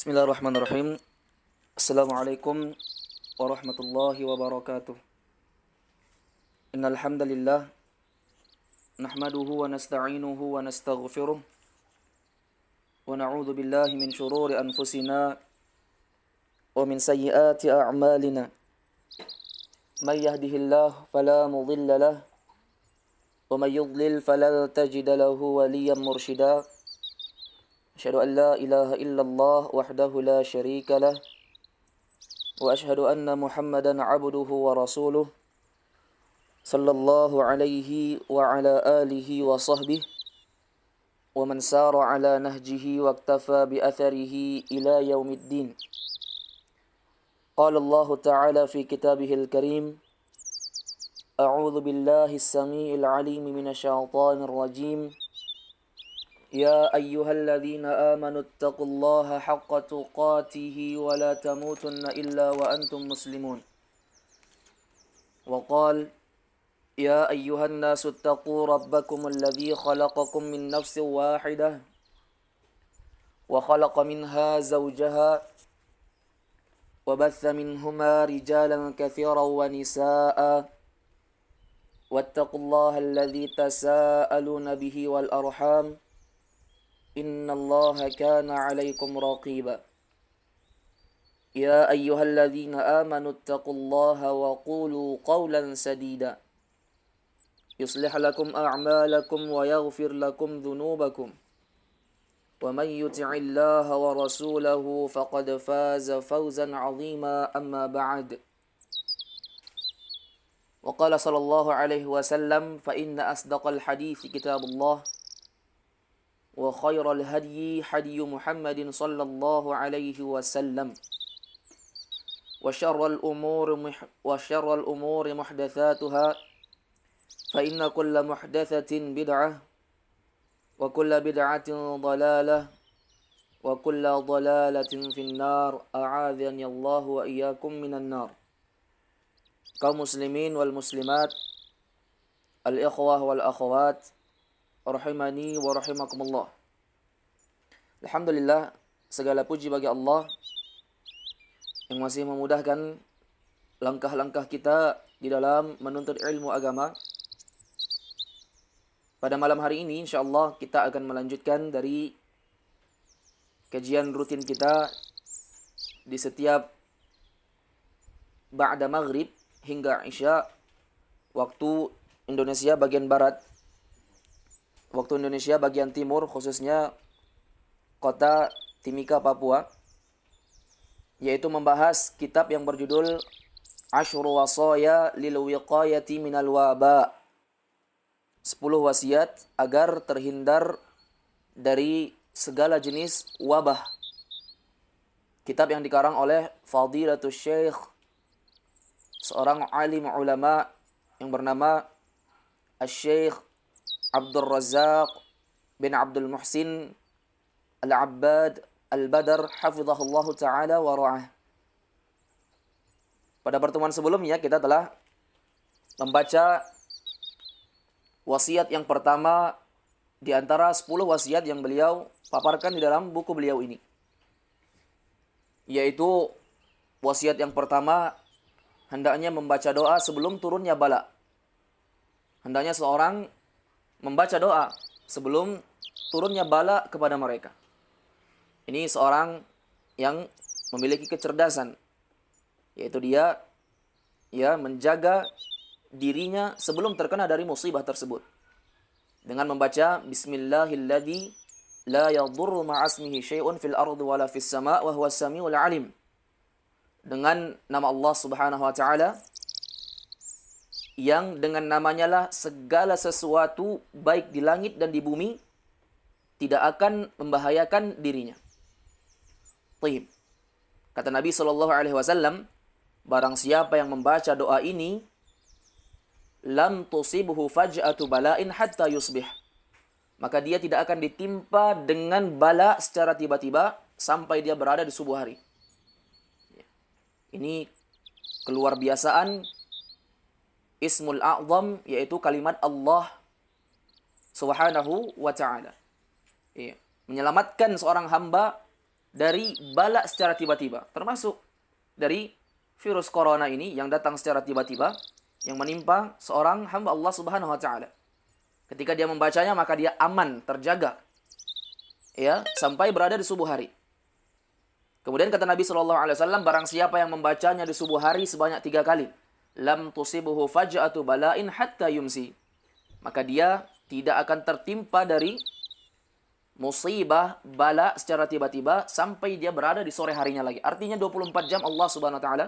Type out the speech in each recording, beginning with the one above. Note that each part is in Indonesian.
Bismillahirrahmanirrahim. Assalamualaikum warahmatullahi wabarakatuh. Innal hamdalillah nahmaduhu wa nasta'inuhu wa nastaghfiruh wa na'udzu billahi min shururi anfusina wa min sayyiati a'malina. May yahdihillahu fala mudilla lahu wa may yudlil fala tajida lahu waliyyan mursyida. Asyhadu an la ilaha illallah wahdahu la syarika lah wa asyhadu anna Muhammadan abduhu wa rasuluh sallallahu alaihi wa ala alihi wa sahbihi wa man sara ala nahjihi wa iktafa bi atharihi ila yaumiddin. Qala Allah ta'ala fi kitabihil karim, a'udzu billahi as-sami'il 'alim minasy syaithanir rajim. يا أيها الذين آمنوا اتقوا الله حق تقاته ولا تموتن إلا وأنتم مسلمون. وقال يا أيها الناس اتقوا ربكم الذي خلقكم من نفس واحدة وخلق منها زوجها وبث منهما رجالا كثيرا ونساء واتقوا الله الذي تساءلون به والأرحام إن الله كان عليكم رقيبا. يا أيها الذين آمنوا اتقوا الله وقولوا قولا سديدا يصلح لكم أعمالكم ويغفر لكم ذنوبكم ومن يطع الله ورسوله فقد فاز فوزا عظيما. أما بعد، وقال صلى الله عليه وسلم فإن أصدق الحديث كتاب الله وخير الهدي هدي محمد صلى الله عليه وسلم وشر الأمور محدثاتها فإن كل محدثة بدعة وكل بدعة ضلالة وكل ضلالة في النار أعاذني الله وإياكم من النار. Kaum muslimin wal muslimat, al-ikhwah wal akhwat, rahimani wa rahimakumullah. Alhamdulillah, segala puji bagi Allah yang masih memudahkan langkah-langkah kita di dalam menuntut ilmu agama. Pada malam hari ini insyaallah kita akan melanjutkan dari kajian rutin kita di setiap ba'da maghrib hingga isya waktu Indonesia bagian barat, waktu Indonesia bagian timur, khususnya kota Timika, Papua, yaitu membahas kitab yang berjudul Asyru Wasaya lil Wiqayati minal Waba, 10 wasiat agar terhindar dari segala jenis wabah. Kitab yang dikarang oleh Fadilatul Syekh, seorang alim ulama yang bernama Asy-Syaikh Abdul Razzaq bin Abdul Muhsin Al-Abbad Al-Badar hafizahullahu ta'ala wa ra'ah. Pada pertemuan sebelumnya kita telah membaca wasiat yang pertama di antara 10 wasiat yang beliau paparkan di dalam buku beliau ini, yaitu wasiat yang pertama, hendaknya membaca doa sebelum turunnya bala. Hendaknya seorang membaca doa sebelum turunnya bala kepada mereka. Ini seorang yang memiliki kecerdasan, yaitu dia menjaga dirinya sebelum terkena dari musibah tersebut dengan membaca Bismillahilladzi la yadurru ma'asmihi syai'un fil ardi wala fis sama' wa huwas samiul alim. Dengan nama Allah Subhanahu wa taala yang dengan namanya lah segala sesuatu baik di langit dan di bumi tidak akan membahayakan dirinya. Taib. Kata Nabi SAW, barang siapa yang membaca doa ini, lam tusibhu faj'atu bala'in hatta yusbih, maka dia tidak akan ditimpa dengan bala secara tiba-tiba sampai dia berada di subuh hari. Ini keluar biasaan Ismul A'zam, yaitu kalimat Allah Subhanahu wa ta'ala. Menyelamatkan seorang hamba dari bala secara tiba-tiba. Termasuk dari virus corona ini yang datang secara tiba-tiba, yang menimpa seorang hamba Allah Subhanahu wa taala. Ketika dia membacanya maka dia aman, terjaga. Ya, sampai berada di subuh hari. Kemudian kata Nabi SAW, barang siapa yang membacanya di subuh hari sebanyak 3 kali, lam tusibuhu faj'atu bala'in hatta yumsi. Maka dia tidak akan tertimpa dari musibah, bala secara tiba-tiba sampai dia berada di sore harinya lagi. Artinya 24 jam Allah Subhanahu wa taala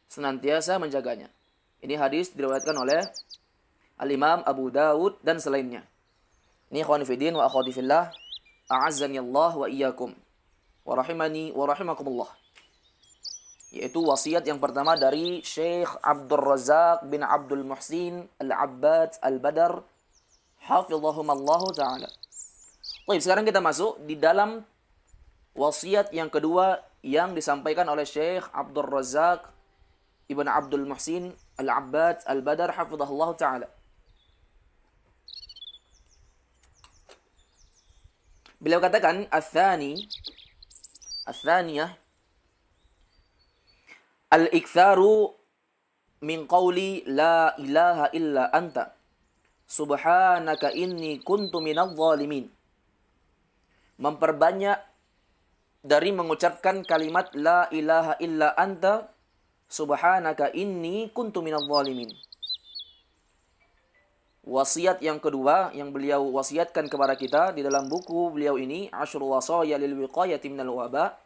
senantiasa menjaganya. Ini hadis diriwayatkan oleh Al-Imam Abu Dawud dan selainnya. Ini ikhwan fillah wa akhwati fillah, a'azzani Allah wa iyyakum wa rahimani wa rahimakumullah. Yaitu wasiat yang pertama dari Syekh Abdul Razak bin Abdul Muhsin Al-Abbad Al-Badar hafizahumallahu taala. Baik, sekarang kita masuk di dalam wasiat yang kedua yang disampaikan oleh Syekh Abdul Razak Ibn Abdul Muhsin Al-Abbad Al-Badar hafizahullah ta'ala. Beliau katakan, Al-Thaniyah, Al-Iktharu min qawli la ilaha illa anta subhanaka inni kuntu minadh dhalimin. Memperbanyak dari mengucapkan kalimat la ilaha illa anta subhanaka inni kuntu minadh dhalimin. Wasiat yang kedua yang beliau wasiatkan kepada kita di dalam buku beliau ini, Ashrul Wasaya lil Wiqayati minal Waba,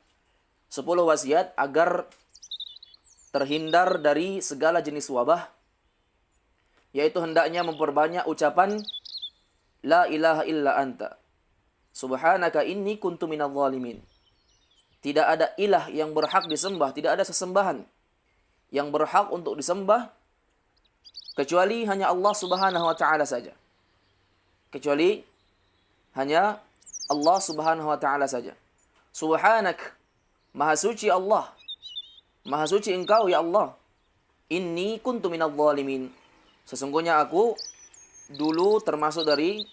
10 wasiat agar terhindar dari segala jenis wabah, yaitu hendaknya memperbanyak ucapan la ilaha illa anta subhanaka inni kuntu minadh dhalimin. Tidak ada ilah yang berhak disembah, tidak ada sesembahan yang berhak untuk disembah kecuali hanya Allah Subhanahu wa taala saja. Kecuali hanya Allah Subhanahu wa taala saja. Subhanak, maha suci Allah. Maha suci engkau ya Allah. Inni kuntu minadh dhalimin. Sesungguhnya aku dulu termasuk dari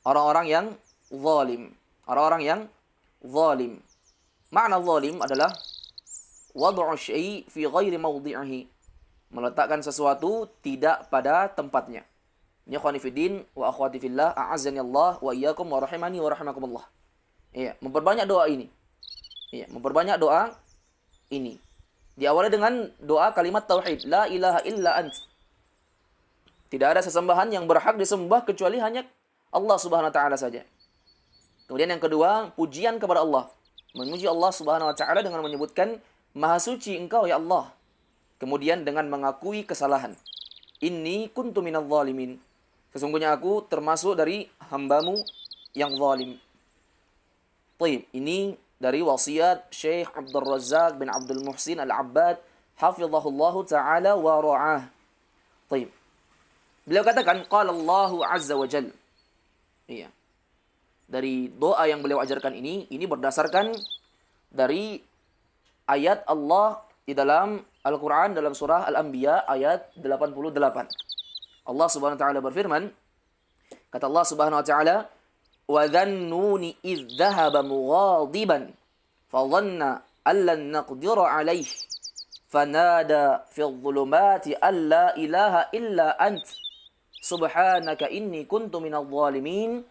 orang-orang yang zalim. Orang-orang yang zalim. Makna zalim adalah wad'u syai' fi ghairi mawdi'ihi. Meletakkan sesuatu tidak pada tempatnya. Ini ikhwani fiddin wa akhwati fillah, a'azzani Allah wa iyyakum wa rahimani wa rahimakumullah. Iya, memperbanyak doa ini. Iya, memperbanyak doa ini. Diawali dengan doa kalimat tauhid, la ilaha illa ant. Tidak ada sesembahan yang berhak disembah kecuali hanya Allah Subhanahu wa taala saja. Kemudian yang kedua, pujian kepada Allah. Memuji Allah Subhanahu wa taala dengan menyebutkan maha suci engkau ya Allah. Kemudian dengan mengakui kesalahan. Inni kuntu minadh dhalimin. Sesungguhnya aku termasuk dari hambamu yang zalim. Baik, ini dari wasiat Syekh Abdul Razak bin Abdul Muhsin Al-Abbad hafizahullahu ta'ala wa ra'ah. Baik. Beliau katakan, qala Allahu azza wa jalla. Iya. Dari doa yang beliau ajarkan ini berdasarkan dari ayat Allah di dalam Al-Quran dalam surah Al-Anbiya ayat 88. Allah Subhanahu wa taala berfirman, kata Allah Subhanahu wa taala, "Wa dhannuni idh dhahaba mughadiban fa dhanna an lan naqdira alayhi fanada fi dhulumati an la ilaha illa ant subhanaka inni kuntu minadh dhalimin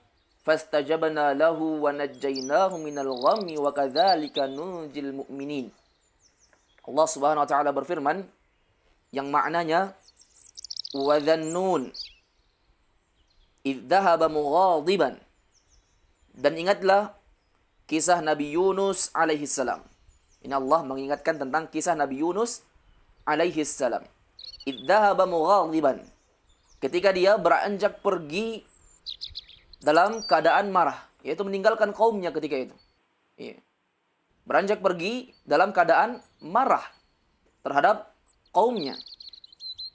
fastajabna lahu wa najjaynahu minal ghammi wa kadzalika nunjil mu'minin." Allah Subhanahu wa taala berfirman yang maknanya wa dhannun idh dhahaba mughadiban, dan ingatlah kisah Nabi Yunus alaihi salam. Ini Allah mengingatkan tentang kisah Nabi Yunus alaihi salam. Idh dhahaba mughadiban, ketika dia beranjak pergi dalam keadaan marah, yaitu meninggalkan kaumnya ketika itu. Iya. Beranjak pergi dalam keadaan marah terhadap kaumnya.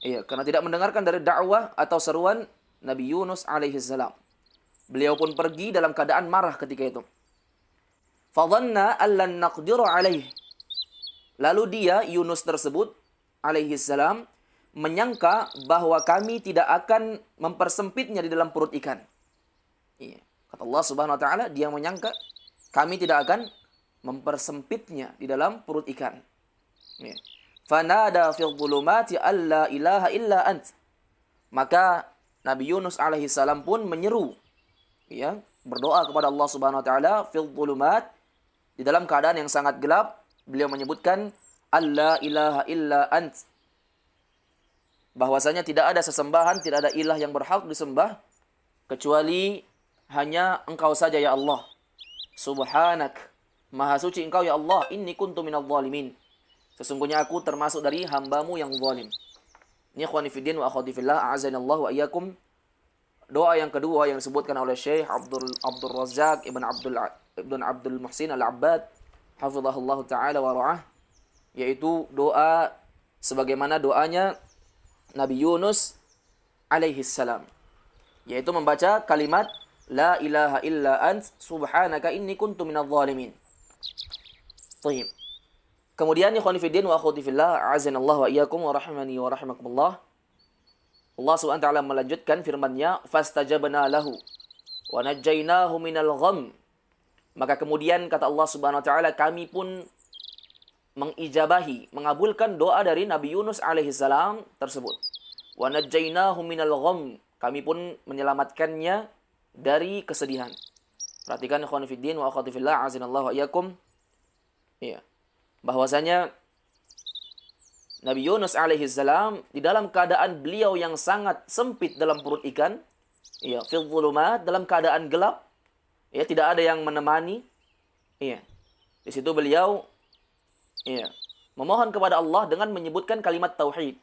Iya, karena tidak mendengarkan dari dakwah atau seruan Nabi Yunus alaihi salam. Beliau pun pergi dalam keadaan marah ketika itu. Fadhanna allan naqdiru alaihi. Lalu dia, Yunus tersebut alaihi salam, menyangka bahwa kami tidak akan mempersempitnya di dalam perut ikan. Iya. Kata Allah Subhanahu wa taala, dia menyangka kami tidak akan mempersempitnya di dalam perut ikan. Ya. Fanada fil dhulumati alla ilaha illa ant. Maka Nabi Yunus alaihi salam pun menyeru, ya, berdoa kepada Allah Subhanahu wa taala fil dhulumat, di dalam keadaan yang sangat gelap. Beliau menyebutkan alla ilaha illa ant, bahwasanya tidak ada sesembahan, tidak ada ilah yang berhak disembah kecuali hanya Engkau saja ya Allah. Subhanak, maha suci Engkau ya Allah, inni kuntu minadh dhalimin. Sesungguhnya aku termasuk dari hambamu yang zalim. Ini ikhwani fiddin wa akhwati fillah, a'azanallahu wa iyyakum. Doa yang kedua yang disebutkan oleh Syekh Abdul Razzaq ibn Abdul Muhsin Al-Abbad hafizahullah taala wa ra'ah, yaitu doa sebagaimana doanya Nabi Yunus alaihi salam, yaitu membaca kalimat la ilaha illa ant subhanaka inni kuntu minadh dhalimin. Baik. Kemudian ikhwani fiddin wa akhwati fillah, a'azanallahu wa iyyakum wa rahimani wa rahimakumullah. Allah Subhanahu wa taala melanjutkan firman-Nya, fastajabna lahu wa najjaynahu minal gham. Maka kemudian kata Allah Subhanahu wa taala, kami pun mengijabahi, mengabulkan doa dari Nabi Yunus alaihi salam tersebut. Wa najjaynahu minal gham. Kami pun menyelamatkannya dari kesedihan. Perhatikan ikhwan fiddin wa akhwati fillah, azanallahu wa iyyakum. Iya. Bahwasanya Nabi Yunus alaihi salam di dalam keadaan beliau yang sangat sempit dalam perut ikan, ya, fil dhulumat, dalam keadaan gelap, ya, tidak ada yang menemani, ya. Di situ beliau, ya, memohon kepada Allah dengan menyebutkan kalimat tauhid,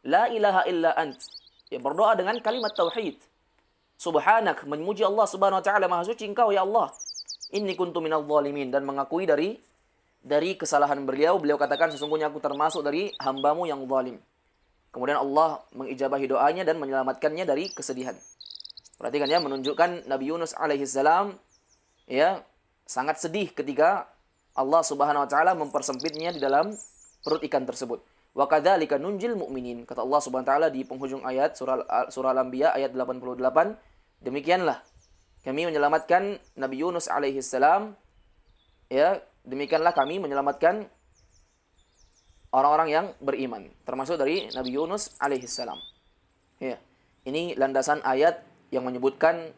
la ilaha illa ant, ya, berdoa dengan kalimat tauhid. Subhanak, memuji Allah Subhanahu wa taala, maha suci Engkau ya Allah. Inni kuntu minadh dhalimin, dan mengakui dari kesalahan beliau katakan sesungguhnya aku termasuk dari hambamu yang zalim. Kemudian Allah mengijabahi doanya dan menyelamatkannya dari kesedihan. Perhatikan ya, menunjukkan Nabi Yunus alaihi salam, ya, sangat sedih ketika Allah Subhanahu wa taala mempersempitnya di dalam perut ikan tersebut. Wa kadzalika nunjil mu'minin, kata Allah Subhanahu wa taala di penghujung ayat surah Al-Anbiya ayat 88, demikianlah kami menyelamatkan Nabi Yunus alaihi salam, ya, demikianlah kami menyelamatkan orang-orang yang beriman, termasuk dari Nabi Yunus alaihi salam. Ya, ini landasan ayat yang menyebutkan,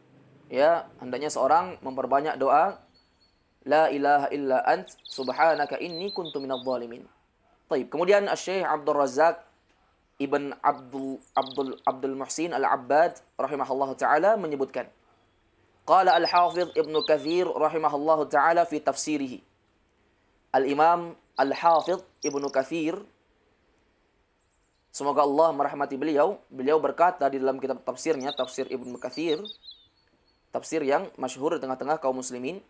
ya, hendaknya seorang memperbanyak doa la ilaha illa ant subhanaka inni kuntu minadh dhalimin. Baik, kemudian Syekh Abdul Razzaq ibn Abdul Muhsin Al-Abbad rahimahullahu taala menyebutkan, qala Al-Hafidh Ibnu Katsir rahimahullahu taala fi tafsirihi. Al-Imam Al-Hafidh Ibnu Katsir, semoga Allah merahmati beliau berkata di dalam kitab tafsirnya, tafsir Ibnu Katsir, tafsir yang masyhur di tengah-tengah kaum muslimin,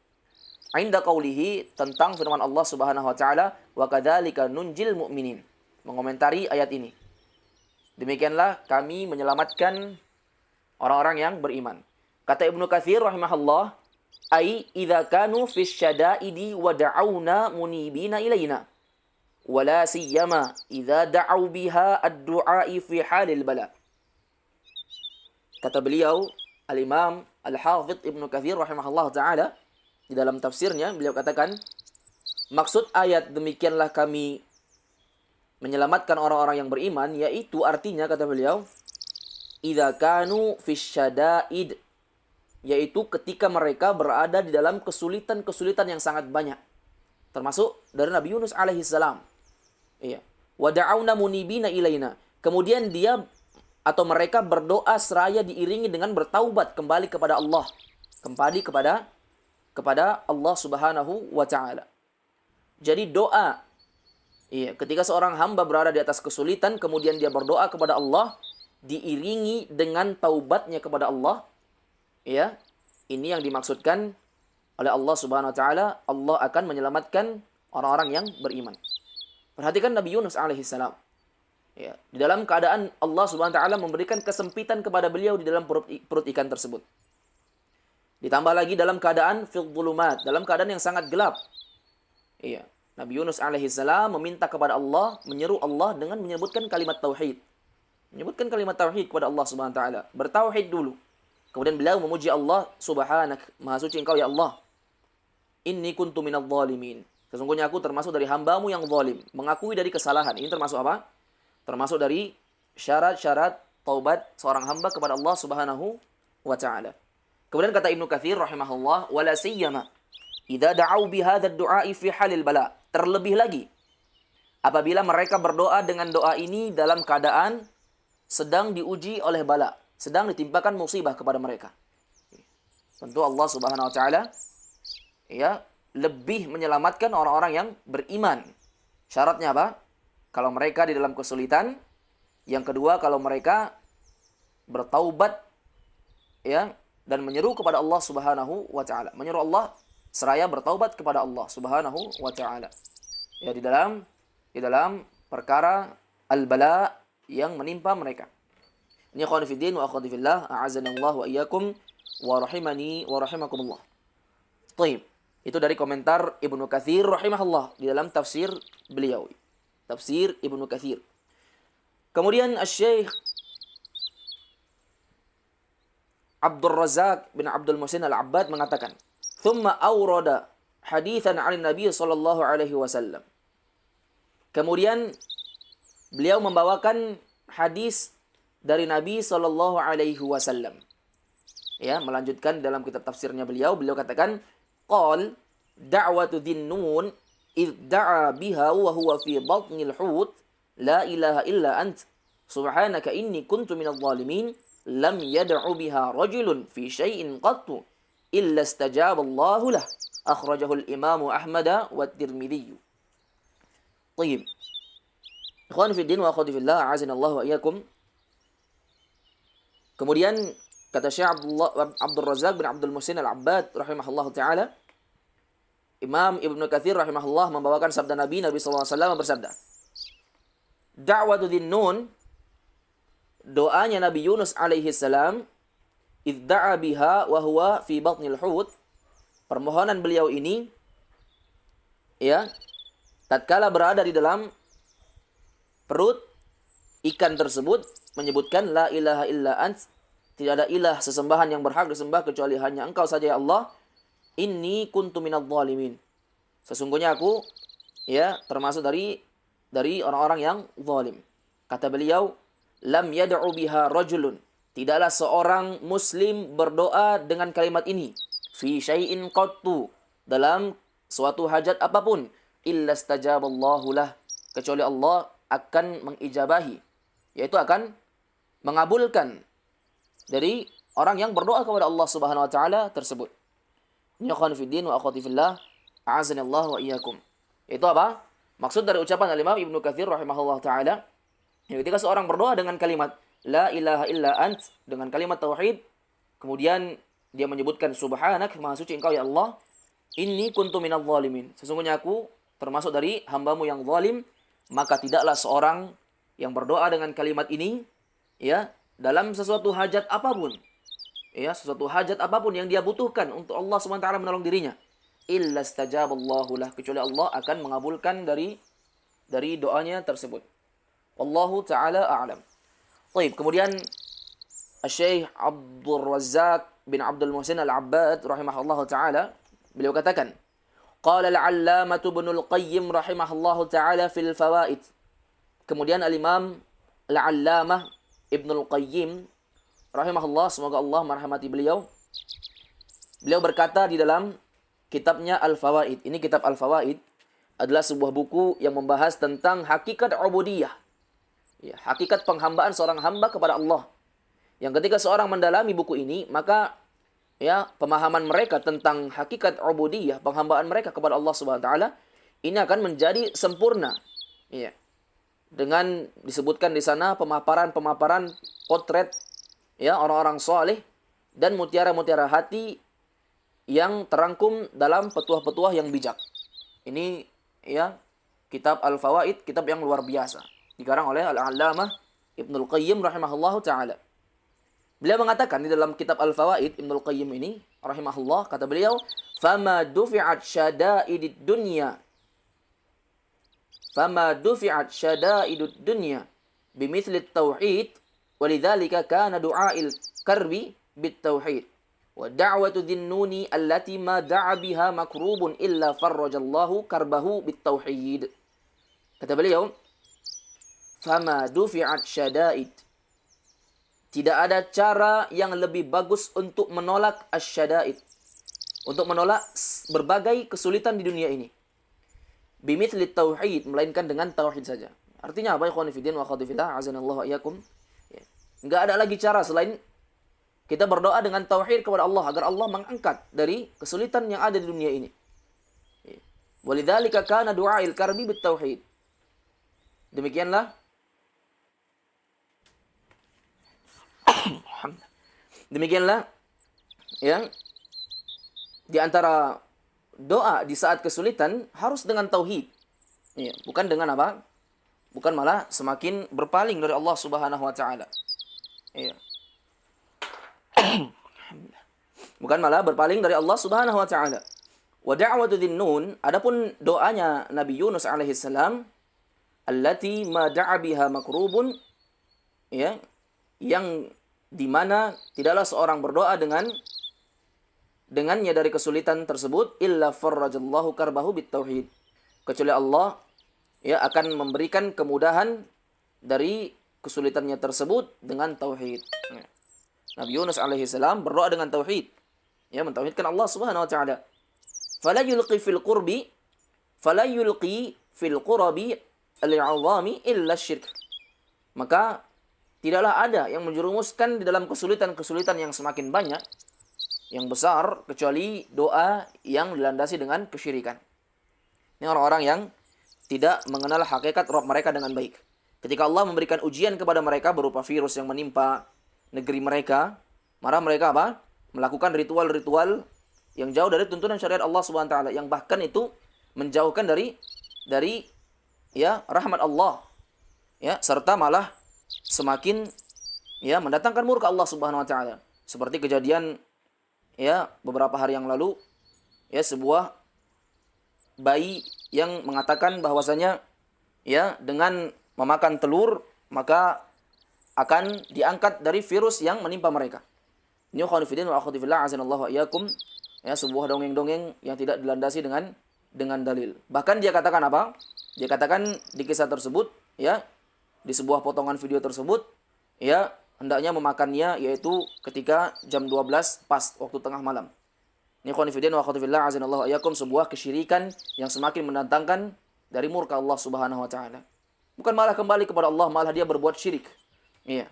inda qaulihi, tentang firman Allah Subhanahu wa taala, wa kadzalika nunjil mu'minin, mengomentari ayat ini. Demikianlah kami menyelamatkan orang-orang yang beriman. Kata Ibnu Katsir rahimahullah, ai idza kanu fi syada'idi wa da'awna munibina ilaina wala siyama idza da'u biha ad-du'a'i fi halil bala. Kata beliau Al-Imam Al-Hafidh Ibnu Katsir rahimahullah taala di dalam tafsirnya, beliau katakan maksud ayat demikianlah kami menyelamatkan orang-orang yang beriman, yaitu artinya kata beliau idza kanu fi syada'id, yaitu ketika mereka berada di dalam kesulitan-kesulitan yang sangat banyak, termasuk dari Nabi Yunus alaihi salam. Iya. Wa da'auna munibina ilaina. Kemudian dia atau mereka berdoa seraya diiringi dengan bertaubat kembali kepada Allah, kembali kepada Allah Subhanahu wa taala. Jadi doa, iya, ketika seorang hamba berada di atas kesulitan kemudian dia berdoa kepada Allah diiringi dengan taubatnya kepada Allah, ya, ini yang dimaksudkan oleh Allah Subhanahu wa taala, Allah akan menyelamatkan orang-orang yang beriman. Perhatikan Nabi Yunus alaihi salam. Ya, di dalam keadaan Allah Subhanahu wa taala memberikan kesempitan kepada beliau di dalam perut ikan tersebut. Ditambah lagi dalam keadaan fil dhulumat, dalam keadaan yang sangat gelap. Iya, Nabi Yunus alaihi salam meminta kepada Allah, menyeru Allah dengan menyebutkan kalimat tauhid. Menyebutkan kalimat tauhid kepada Allah Subhanahu wa taala. Bertauhid dulu. Kemudian beliau memuji Allah, subhanak, maha suci Engkau ya Allah. Inni kuntu minadh dhalimin. Sesungguhnya aku termasuk dari hambamu yang zalim. Mengakui dari kesalahan. Ini termasuk apa? Termasuk dari syarat-syarat taubat seorang hamba kepada Allah Subhanahu wa taala. Kemudian kata Ibnu Katsir rahimahullah, wala siyama idza da'u bi hadzal du'a'i fi halil bala. Terlebih lagi apabila mereka berdoa dengan doa ini dalam keadaan sedang diuji oleh bala, sedang ditimpakan musibah kepada mereka. Tentu Allah Subhanahu wa taala ya lebih menyelamatkan orang-orang yang beriman. Syaratnya apa? Kalau mereka di dalam kesulitan. Yang kedua, kalau mereka bertaubat ya dan menyeru kepada Allah Subhanahu wa taala. Menyeru Allah seraya bertaubat kepada Allah Subhanahu wa taala. Ya di dalam perkara al-bala yang menimpa mereka. Ini ikhwan fillah wa akhwati fillah, a'azanallahu wa iyyakum wa rahimani wa rahimakumullah. Baik. Itu dari komentar Ibnu Katsir rahimahullah di dalam tafsir beliau. Tafsir Ibnu Katsir. Kemudian Asy-Syaikh Abdul Razak bin Abdul Muhsin Al-Abbad mengatakan, "Tsumma awrada haditsan 'an Nabi sallallahu alaihi wasallam." Kemudian beliau membawakan hadis dari Nabi sallallahu alaihi wasallam. Ya, melanjutkan dalam kitab tafsirnya beliau katakan, "Qal da'watu dhinnun idh da'a biha wa huwa fi batnil hut la ilaha illa ant subhanaka inni kuntu minadh dhalimin lam yad'u biha rajulun fi syai'in qattu illa istajaba Allahu lah." Akhrajahu al-Imam Ahmad wa Tirmidzi. Baik. Ikhwan fi din wa akhwati fillah, a'azinallahu wa iyyakum. Kemudian kata Syekh Abdul Razak bin Abdul Muhsin Al-Abbad rahimahullahu taala, Imam Ibnu Katsir rahimahullah membawakan sabda Nabi sallallahu alaihi wasallam bersabda, "Da'watu Dhinnun," doanya Nabi Yunus alaihi salam, "idda'a biha wa huwa fi batnil hut." Permohonan beliau ini ya, tatkala berada di dalam perut ikan tersebut, menyebutkan la ilaha illa ant, tidak ada ilah sesembahan yang berhak disembah kecuali hanya Engkau saja ya Allah. Inni kuntu minadh dhalimin. Sesungguhnya aku ya termasuk dari orang-orang yang zalim. Kata beliau, lam yad'u biha rajulun. Tidaklah seorang muslim berdoa dengan kalimat ini fi syai'in qattu, dalam suatu hajat apapun, illa stajaballahu lah, kecuali Allah akan mengijabahi, yaitu akan mengabulkan dari orang yang berdoa kepada Allah Subhanahu wa taala tersebut. Ya ikhwan fiddin wa akhwati fillah, a'azanallahu wa iyyakum. Itu apa? Maksud dari ucapan Al-Imam Ibnu Katsir rahimahullah taala, ketika seorang berdoa dengan kalimat la ilaha illa ant, dengan kalimat tauhid, kemudian dia menyebutkan subhanak, maha suci Engkau ya Allah, inni kuntu minadh dhalimin, sesungguhnya aku termasuk dari hambamu yang zalim, maka tidaklah seorang yang berdoa dengan kalimat ini ya dalam sesuatu hajat apapun, ya sesuatu hajat apapun yang dia butuhkan untuk Allah SWT menolong dirinya, illa stajaballahu lah, kecuali Allah akan mengabulkan dari doanya tersebut. Wallahu taala a'lam. Baik, kemudian Syekh Abdul Razak bin Abdul Muhsin Al-Abbad rahimahullahu taala beliau katakan, qala al-'allamah Ibnul Qayyim rahimahullahu taala fil fawaid. Kemudian al-Imam al-'allamah Ibnul Qayyim rahimahullah, semoga Allah merahmati beliau, beliau berkata di dalam kitabnya Al-Fawaid. Ini kitab Al-Fawaid adalah sebuah buku yang membahas tentang hakikat ubudiyah, ya, hakikat penghambaan seorang hamba kepada Allah. Yang ketika seorang mendalami buku ini, maka ya pemahaman mereka tentang hakikat ubudiyah, penghambaan mereka kepada Allah Subhanahu wa taala, ini akan menjadi sempurna. Ya. Dengan disebutkan di sana pemaparan potret ya orang-orang saleh dan mutiara-mutiara hati yang terangkum dalam petuah-petuah yang bijak. Ini ya kitab Al-Fawaid, kitab yang luar biasa, dikarang oleh Al-'Allamah Ibnul Qayyim rahimahullahu taala. Beliau mengatakan di dalam kitab Al-Fawaid, Ibnul Qayyim ini rahimahullah, kata beliau, "Fama dufi'at syada'idid dunya bimithli at-tauhid, walidzalika kana du'a'il karbi bit-tauhid, Wa da'watu dhinnuni allati ma da'a biha makrubun illa farrajallahu karbahu bitauhid. Kata beliau, fama dufi'at syada'id. Tidak ada cara yang lebih bagus untuk menolak asyada'id. Untuk menolak berbagai kesulitan di dunia ini. Bimithli tauhid, melainkan dengan tauhid saja. Artinya apa? Ikhwan fillah wa akhwati fillah, azanallahu iyyakum. Enggak ada lagi cara selain kita berdoa dengan tauhid kepada Allah agar Allah mengangkat dari kesulitan yang ada di dunia ini. Walidzalika kana du'ail karbi bitauhid. Demikianlah yang di antara doa di saat kesulitan harus dengan tauhid. Ya, bukan dengan apa? Bukan malah semakin berpaling dari Allah Subhanahu wa taala. Ya. Bukan malah berpaling dari Allah Subhanahu wa taala. Wa da'watu dhinnun, adapun doanya Nabi Yunus alaihi salam, allati ma da'a biha makrubun, ya, yang di mana tidaklah seorang berdoa dengannya dari kesulitan tersebut illa farrajallahu karbahu bitauhid, kecuali Allah ya akan memberikan kemudahan dari kesulitannya tersebut dengan tauhid. Nabi Yunus alaihi salam berdoa dengan tauhid, ya, mentauhidkan Allah Subhanahu wa taala. Fala yulqi fil qurabi al-'azami illa syirk. Maka tidaklah ada yang menjerumuskan di dalam kesulitan-kesulitan yang semakin banyak, yang besar, kecuali doa yang dilandasi dengan kesyirikan. Ini orang-orang yang tidak mengenal hakikat Rabb mereka dengan baik. Ketika Allah memberikan ujian kepada mereka berupa virus yang menimpa negeri mereka, maka mereka apa? Melakukan ritual-ritual yang jauh dari tuntunan syariat Allah Subhanahu wa taala, yang bahkan itu menjauhkan dari ya rahmat Allah. Ya, serta malah semakin ya mendatangkan murka Allah Subhanahu wa taala. Seperti kejadian ya beberapa hari yang lalu, ya, sebuah bayi yang mengatakan bahwasanya ya dengan memakan telur maka akan diangkat dari virus yang menimpa mereka. Ini khonifidin wa akhwati fillah azanallahu wa iyyakum, ya, sebuah dongeng-dongeng yang tidak dilandasi dengan dalil. Bahkan dia katakan apa? Dia katakan di kisah tersebut, ya, di sebuah potongan video tersebut, ya, hendaknya memakannya yaitu ketika jam 12 pas waktu tengah malam. Ini khonifidin wa akhwati fillah azanallahu wa iyyakum, sebuah kesyirikan yang semakin mendatangkan dari murka Allah Subhanahu wa taala. Bukan malah kembali kepada Allah, malah dia berbuat syirik. Iya.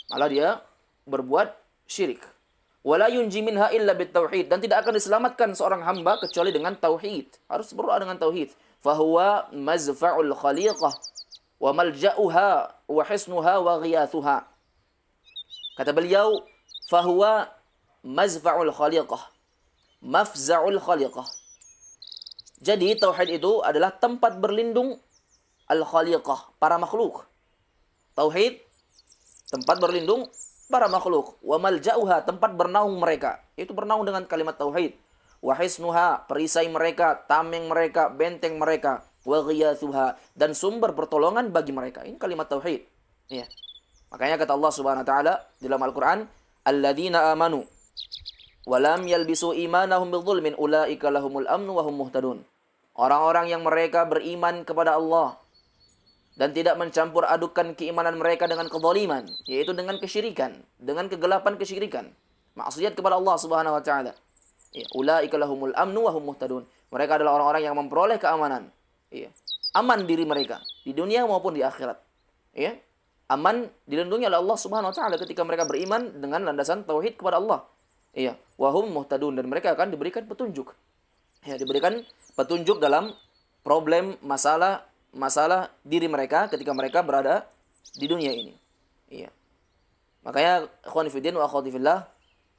Malah dia berbuat syirik. Wala yunji minha illa bitauhid, dan tidak akan diselamatkan seorang hamba kecuali dengan tauhid. Harus berdoa dengan tauhid. Fahuwa mazfa'ul khaliqah wa malja'uha wa hisnuha wa ghiyathuha. Kata beliau, fahuwa mazfa'ul khaliqah, mafza'ul khaliqah. Jadi tauhid itu adalah tempat berlindung al-khaliqah, para makhluk. Tauhid tempat berlindung para makhluk. Wa malja'uha, tempat bernaung mereka. Itu bernaung dengan kalimat tauhid. Wa hisnuha, perisai mereka, tameng mereka, benteng mereka. Wa ghiyathuha, dan sumber pertolongan bagi mereka. Ini kalimat tauhid. Ya. Makanya kata Allah Subhanahu wa taala dalam Al-Qur'an, alladzina amanu wa lam yalbisu imanahum bidzulmin ulaika lahumul amnu wa hum muhtadun. Orang-orang yang mereka beriman kepada Allah dan tidak mencampur adukan keimanan mereka dengan kezaliman, yaitu dengan kesyirikan, dengan kegelapan kesyirikan, maksiat kepada Allah Subhanahu wa taala. Ya, ulaika lahumul amnu wa hum muhtadun. Mereka adalah orang-orang yang memperoleh keamanan. Ya. Aman diri mereka di dunia maupun di akhirat. Ya. Aman dilindungi oleh Allah Subhanahu wa taala ketika mereka beriman dengan landasan tauhid kepada Allah. Iya, wa hum muhtadun, dan mereka akan diberikan petunjuk. Ya, diberikan petunjuk dalam problem masalah diri mereka ketika mereka berada di dunia ini. Iya. Makanya ikhwan fillah wa akhwati fillah,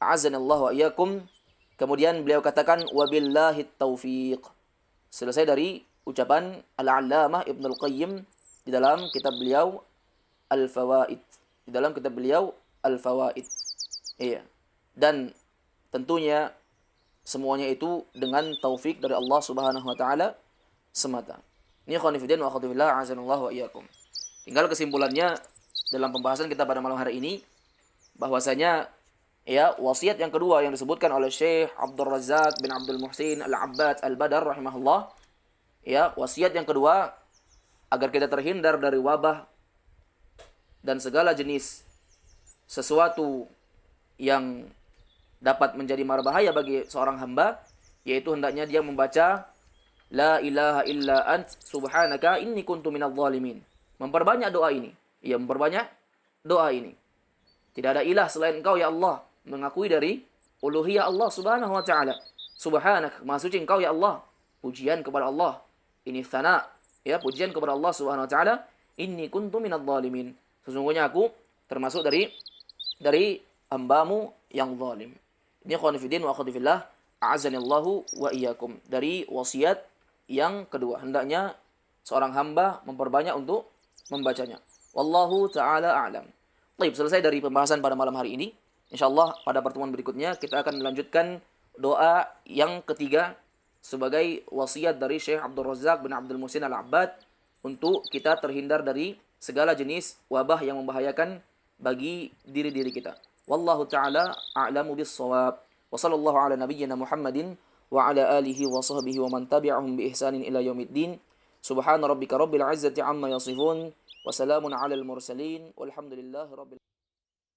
a'azzanallahu wa iyyakum. Kemudian beliau katakan wabillahi taufiq. Selesai dari ucapan Al-Allamah Ibnu Al-Qayyim di dalam kitab beliau Al-Fawaid. Di dalam kitab beliau Al-Fawaid. Iya. Dan tentunya semuanya itu dengan taufik dari Allah Subhanahu wa taala semata. Ini khonifidin wa akhwatullah azanallahu wa iyyakum. Tinggal kesimpulannya dalam pembahasan kita pada malam hari ini, bahwasanya Ya, wasiat yang kedua yang disebutkan oleh Syekh Abdul Razak bin Abdul Muhsin Al-Abbad Al-Badar rahimahullah. Ya, wasiat yang kedua agar kita terhindar dari wabah dan segala jenis sesuatu yang dapat menjadi mara bahaya bagi seorang hamba, yaitu hendaknya dia membaca La ilaha illa ant subhanaka inni kuntu minadh dhalimin. Memperbanyak doa ini. Ya, memperbanyak doa ini. Tidak ada ilah selain Engkau ya Allah. Mengakui dari uluhiyah Allah Subhanahu wa taala. Subhanak, Maha suci Engkau ya Allah. Pujian kepada Allah. Ini tsana, ya, pujian kepada Allah Subhanahu wa taala. Inni kuntu minadh dhalimin. Sesungguhnya aku termasuk dari hambamu yang zalim. Ini ikhwan fillah wa akhwati fillah, a'azanillahu wa iyyakum. Dari wasiat yang kedua, hendaknya seorang hamba memperbanyak untuk membacanya. Wallahu taala a'lam. Baik, selesai dari pembahasan pada malam hari ini. Insyaallah pada pertemuan berikutnya kita akan melanjutkan doa yang ketiga sebagai wasiat dari Syekh Abdul Razak bin Abdul Muhsin Al-Abbad untuk kita terhindar dari segala jenis wabah yang membahayakan bagi diri-diri kita. Wallahu taala a'lamu bis-shawab. Wa sallallahu ala nabiyyina Muhammadin wa ala alihi wa sahbihi wa man tabi'ahum bi ihsanin ila yaumiddin. Subhana rabbika rabbil izzati amma yasifun wa salamun alal mursalin walhamdulillahi rabbil